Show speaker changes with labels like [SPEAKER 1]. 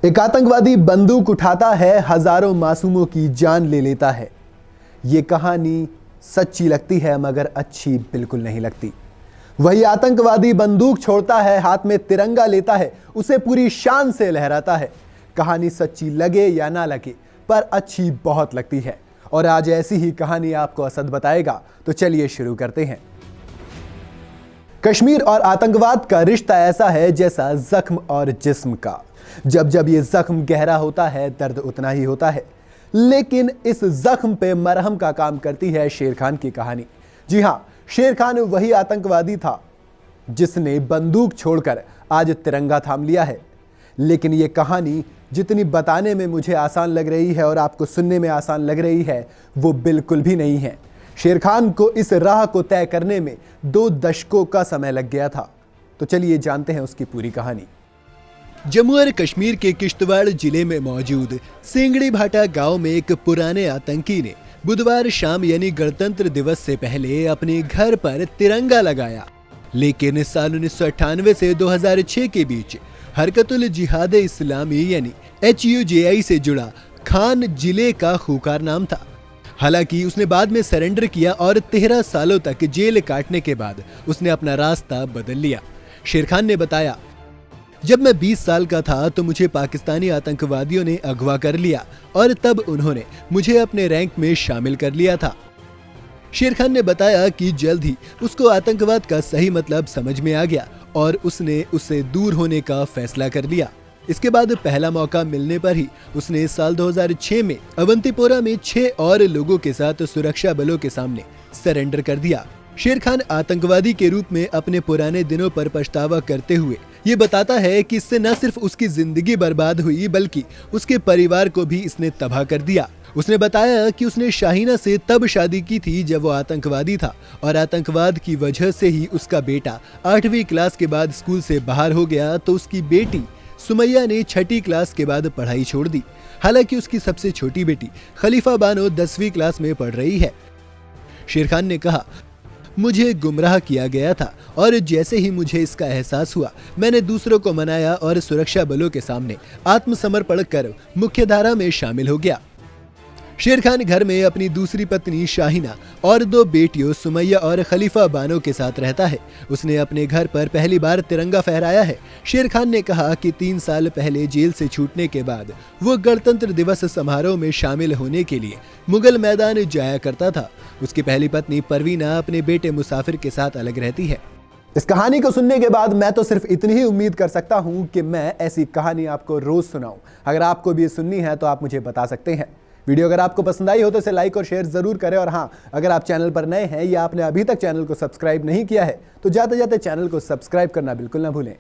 [SPEAKER 1] एक आतंकवादी बंदूक उठाता है, हजारों मासूमों की जान ले लेता है। ये कहानी सच्ची लगती है मगर अच्छी बिल्कुल नहीं लगती। वही आतंकवादी बंदूक छोड़ता है, हाथ में तिरंगा लेता है, उसे पूरी शान से लहराता है। कहानी सच्ची लगे या ना लगे पर अच्छी बहुत लगती है। और आज ऐसी ही कहानी आपको असद बताएगा, तो चलिए शुरू करते हैं। कश्मीर और आतंकवाद का रिश्ता ऐसा है जैसा जख्म और जिस्म का। जब जब ये जख्म गहरा होता है, दर्द उतना ही होता है। लेकिन इस जख्म पे मरहम का काम करती है शेर खान की कहानी। जी हां, शेर खान वही आतंकवादी था जिसने बंदूक छोड़कर आज तिरंगा थाम लिया है। लेकिन ये कहानी जितनी बताने में मुझे आसान लग रही है और आपको सुनने में आसान लग रही है, वो बिल्कुल भी नहीं है। शेर खान को इस राह को तय करने में 2 दशकों का समय लग गया था। तो चलिए जानते हैं उसकी पूरी कहानी। जम्मू और कश्मीर के किश्तवाड़ जिले में मौजूद सेंगड़ी भाटा गांव में एक पुराने आतंकी ने बुधवार शाम यानी गणतंत्र दिवस से पहले अपने घर पर तिरंगा लगाया। लेकिन साल 1998 से 2006 के बीच हरकतुल जिहाद इस्लामी यानी HUJI से जुड़ा खान जिले का खूंखार नाम था। हालांकि उसने बाद में सरेंडर किया और 13 सालों तक जेल काटने के बाद उसने अपना रास्ता बदल लिया। शेर खान ने बताया, जब मैं 20 साल का था तो मुझे पाकिस्तानी आतंकवादियों ने अगवा कर लिया और तब उन्होंने मुझे अपने रैंक में शामिल कर लिया था। शेर खान ने बताया कि जल्द ही उसको आतंकवाद का सही मतलब समझ में आ गया और उसने उससे दूर होने का फैसला कर लिया। इसके बाद पहला मौका मिलने पर ही उसने साल 2006 में अवंतीपोरा में 6 और लोगों के साथ सुरक्षा बलों के सामने सरेंडर कर दिया। शेर खान आतंकवादी के रूप में अपने पुराने दिनों पर पछतावा करते हुए ये बताता है कि इससे न सिर्फ उसकी जिंदगी बर्बाद हुई बल्कि उसके परिवार को भी इसने तबाह कर दिया। उसने बताया कि उसने शाहीना से तब शादी की थी जब वो आतंकवादी था और आतंकवाद की वजह से ही उसका बेटा 8वीं क्लास के बाद स्कूल से बाहर हो गया तो उसकी बेटी सुमैया ने 6ठी क्लास के बाद पढ़ाई छोड़ दी। हालांकि उसकी सबसे छोटी बेटी खलीफा बानो 10वीं क्लास में पढ़ रही है। शेर खान ने कहा, मुझे गुमराह किया गया था और जैसे ही मुझे इसका एहसास हुआ मैंने दूसरों को मनाया और सुरक्षा बलों के सामने आत्मसमर्पण कर मुख्यधारा में शामिल हो गया। शेर खान घर में अपनी दूसरी पत्नी शाहीना और 2 बेटियों सुमैया और खलीफा बानो के साथ रहता है। उसने अपने घर पर पहली बार तिरंगा फहराया है। शेर खान ने कहा कि 3 साल पहले जेल से छूटने के बाद वो गणतंत्र दिवस समारोह में शामिल होने के लिए मुगल मैदान जाया करता था। उसकी पहली पत्नी परवीना अपने बेटे मुसाफिर के साथ अलग रहती है। इस कहानी को सुनने के बाद मैं तो सिर्फ इतनी ही उम्मीद कर सकता हूं कि मैं ऐसी कहानी आपको रोज सुनाऊं। अगर आपको भी सुननी है तो आप मुझे बता सकते हैं। वीडियो अगर आपको पसंद आई हो तो इसे लाइक और शेयर जरूर करें। और हाँ, अगर आप चैनल पर नए हैं या आपने अभी तक चैनल को सब्सक्राइब नहीं किया है तो जाते जाते चैनल को सब्सक्राइब करना बिल्कुल ना भूलें।